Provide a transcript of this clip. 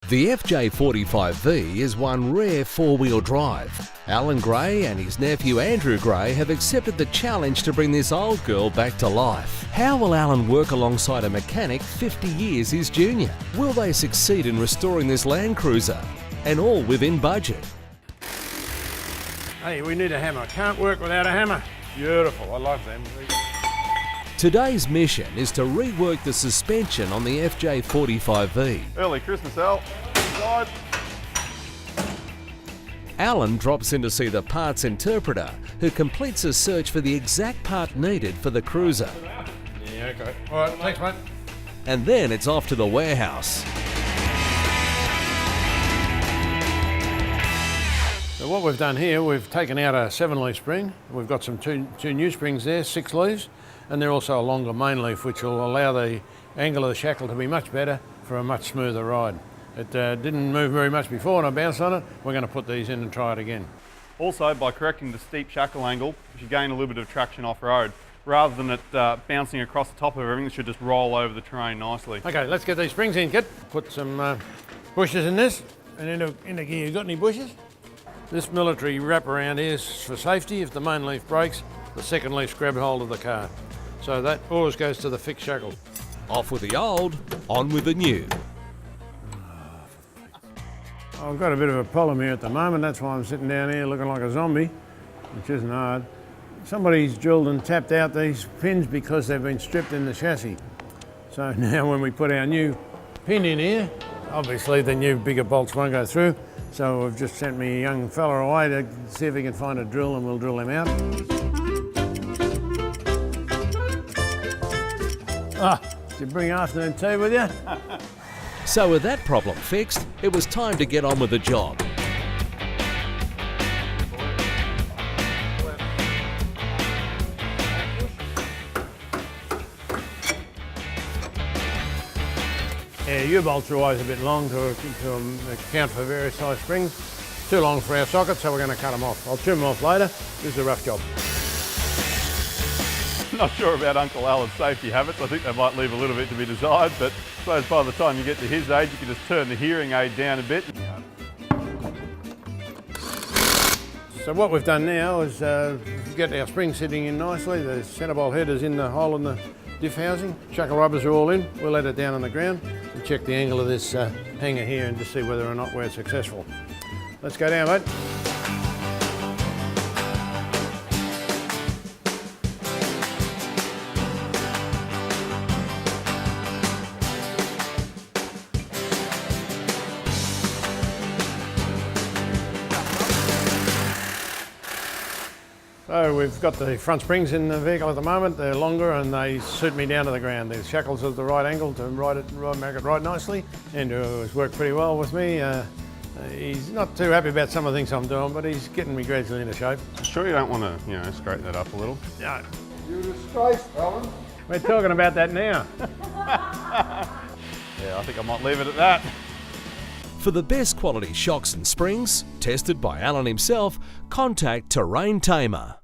The FJ45V is one rare four-wheel drive. Alan Gray and his nephew Andrew Gray have accepted the challenge to bring this old girl back to life. How will Alan work alongside a mechanic 50 years his junior? Will they succeed in restoring this Land Cruiser? And all within budget. Hey, we need a hammer. Can't work without a hammer. Beautiful, I love them. Today's mission is to rework the suspension on the FJ45V. Early Christmas, Al. Inside. Alan drops in to see the parts interpreter, who completes a search for the exact part needed for the cruiser. Yeah, okay. All right, thanks, mate. And then it's off to the warehouse. So what we've done here, we've taken out a 7-leaf spring. We've got some two new springs there, 6 leaves, and they're also a longer main leaf, which will allow the angle of the shackle to be much better for a much smoother ride. It didn't move very much before and I bounced on it. We're going to put these in and try it again. Also, by correcting the steep shackle angle, you should gain a little bit of traction off-road. Rather than it bouncing across the top of everything, it should just roll over the terrain nicely. Okay, let's get these springs in, Kit. Put some bushes in this and into gear. You got any bushes? This military wraparound here is for safety. If the main leaf breaks, the second leaf's grab hold of the car. So that always goes to the fixed shackle. Off with the old, on with the new. I've got a bit of a problem here at the moment. That's why I'm sitting down here looking like a zombie, which isn't hard. Somebody's drilled and tapped out these pins because they've been stripped in the chassis. So now when we put our new pin in here, obviously the new bigger bolts won't go through. So we've just sent me a young fella away to see if he can find a drill and we'll drill him out. Did you bring afternoon tea with you? So with that problem fixed, it was time to get on with the job. Yeah, U-bolts are always a bit long to account for various size springs. Too long for our socket, so we're going to cut them off. I'll trim them off later. This is a rough job. Not sure about Uncle Alan's safety habits. I think they might leave a little bit to be desired, but I suppose by the time you get to his age, you can just turn the hearing aid down a bit. So what we've done now is get our spring sitting in nicely. The centre bolt header's in the hole in the diff housing. Shackle rubbers are all in. We'll let it down on the ground and check the angle of this hanger here and just see whether or not we're successful. Let's go down, mate. So we've got the front springs in the vehicle at the moment. They're longer and they suit me down to the ground. The shackles are at the right angle to make it right nicely. Andrew has worked pretty well with me. He's not too happy about some of the things I'm doing, but he's getting me gradually into shape. Sure you don't want to, straighten that up a little? No. You're a disgrace, Alan. We're talking about that now. Yeah, I think I might leave it at that. For the best quality shocks and springs, tested by Alan himself, contact Terrain Tamer.